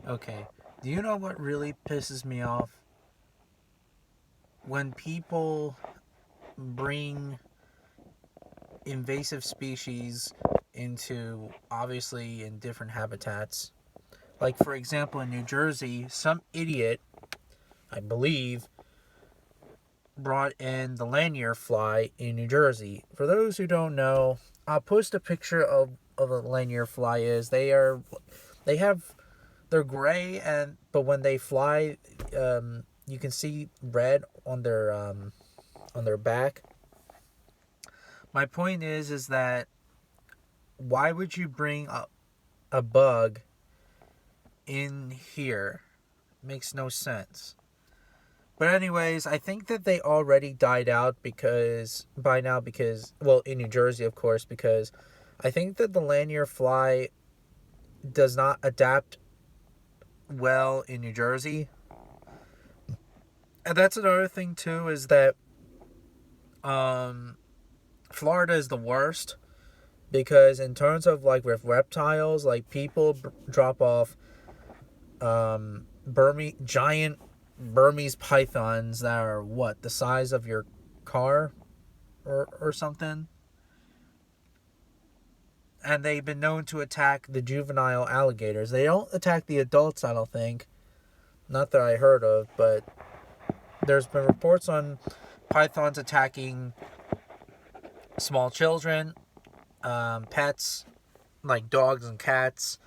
Okay. Do you know what really pisses me off? When people bring invasive species into, obviously, in different habitats. Like, for example, in New Jersey, some idiot, I believe, brought in the lanier fly in New Jersey. For those who don't know, I'll post a picture of a lanier fly is. They have, they're gray, and but when they fly, you can see red on their back. My point is that why would you bring a bug in here? Makes no sense. But anyways, I think that they already died out because by now because well in New Jersey of course because I think that the lanier fly does not adapt well in New Jersey. And that's another thing too is that um Florida is the worst because in terms of like with reptiles, like people drop off giant Burmese pythons that are what the size of your car or something, and they've been known to attack the juvenile alligators. They don't attack the adults, I don't think. Not that I heard of, but there's been reports on pythons attacking small children, pets like dogs and cats,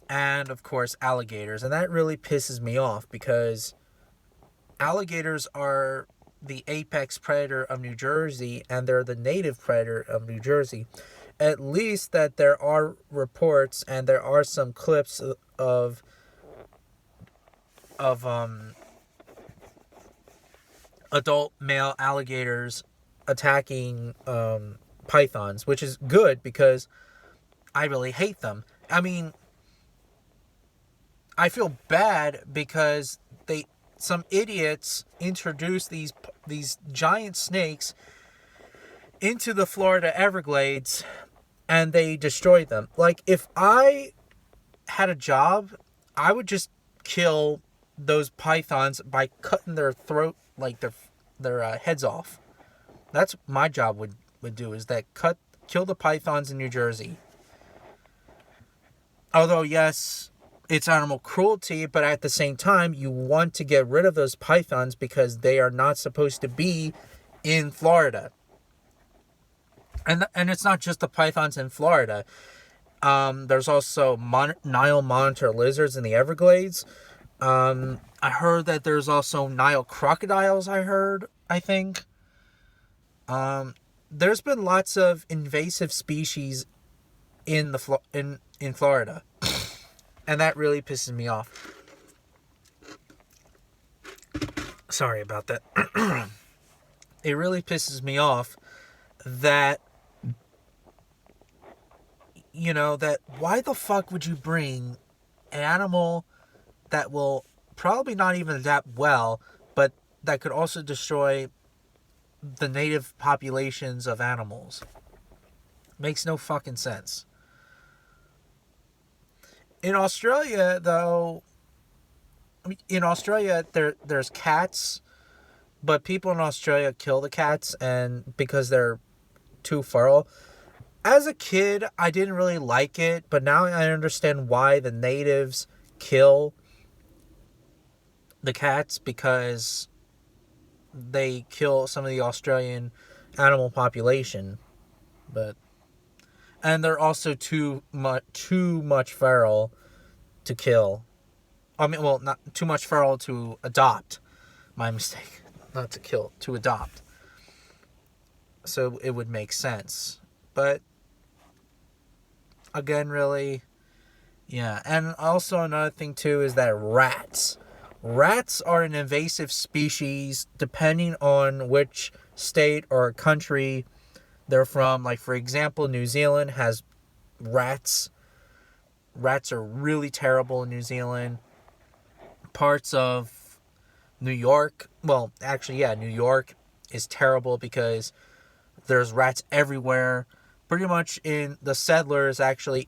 and of course alligators. And that really pisses me off because alligators are the apex predator of New Jersey and they're the native predator of New Jersey. At least that there are reports and there are some clips of adult male alligators attacking pythons, which is good because I really hate them. I mean, I feel bad because some idiots introduced these giant snakes into the Florida Everglades and they destroyed them. Like if I had a job, I would just kill those pythons by cutting their throat, like their heads off. That's my job would do is that kill the pythons in New Jersey. Although yes, it's animal cruelty, but at the same time, you want to get rid of those pythons because they are not supposed to be in Florida. And it's not just the pythons in Florida. There's also Nile monitor lizards in the Everglades. I heard that there's also Nile crocodiles. I think. There's been lots of invasive species in Florida, and that really pisses me off. Sorry about that. It really pisses me off that that why the fuck would you bring an animal that will probably not even adapt well, but that could also destroy the native populations of animals? Makes no fucking sense. In Australia, though, there's cats, but people in Australia kill the cats and because they're too feral. As a kid, I didn't really like it, but now I understand why the natives kill the cats because they kill some of the Australian animal population. But and they're also too much feral to kill. I mean, well, not too much feral to adopt. My mistake. Not to kill, to adopt. So it would make sense. But again, really, yeah. And also another thing too is that rats are an invasive species depending on which state or country they're from. Like for example, New Zealand has rats. Rats are really terrible in New Zealand. Parts of New York, well, actually, yeah, New York is terrible because there's rats everywhere. Pretty much in the settlers actually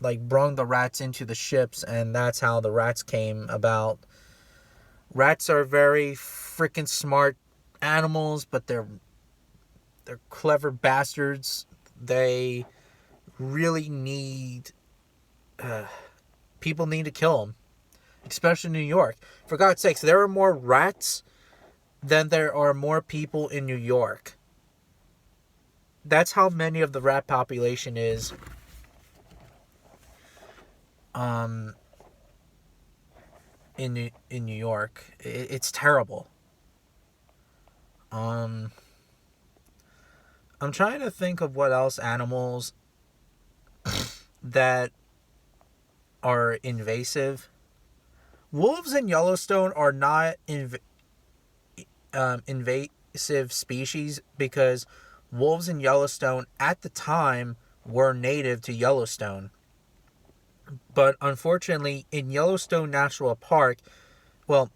like brung the rats into the ships, and that's how the rats came about. Rats are very freaking smart animals, but they're clever bastards. They really need people need to kill them, especially in New York. For God's sakes, there are more rats than there are more people in New York. That's how many of the rat population is. In New York, it's terrible. I'm trying to think of what else animals that are invasive. Wolves in Yellowstone are not invasive species because wolves in Yellowstone at the time were native to Yellowstone. But unfortunately, in Yellowstone National Park, well,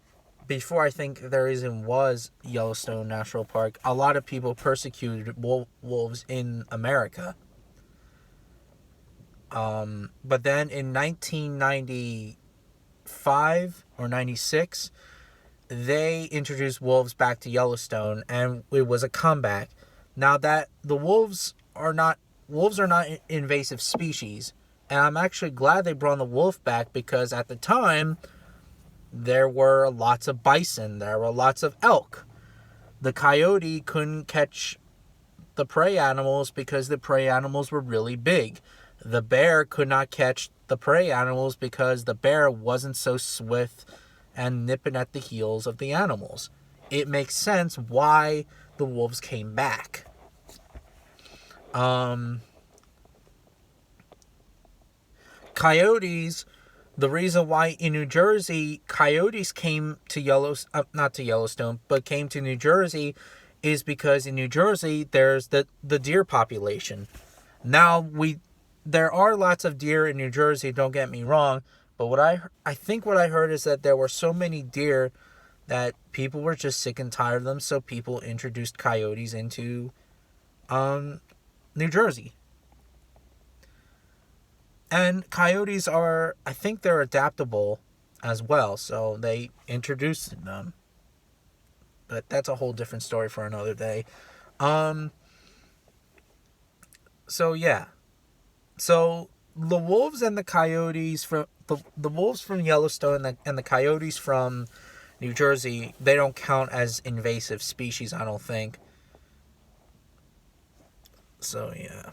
before I think there even was Yellowstone National Park, a lot of people persecuted wolves in America. But then in 1995 or 96, they introduced wolves back to Yellowstone, and it was a comeback. Now that the wolves are not invasive species, and I'm actually glad they brought the wolf back because at the time there were lots of bison, there were lots of elk. The coyote couldn't catch the prey animals because the prey animals were really big. The bear could not catch the prey animals because the bear wasn't so swift and nipping at the heels of the animals. It makes sense why the wolves came back. Coyotes, the reason why in New Jersey coyotes came to not to Yellowstone, but came to New Jersey is because in New Jersey there's the deer population. Now there are lots of deer in New Jersey, don't get me wrong, but what I think what I heard is that there were so many deer that people were just sick and tired of them, so people introduced coyotes into New Jersey. And coyotes are, I think they're adaptable as well, so they introduced them. But that's a whole different story for another day. So yeah. So the wolves and the coyotes from the wolves from Yellowstone and the coyotes from New Jersey, they don't count as invasive species, I don't think. So yeah.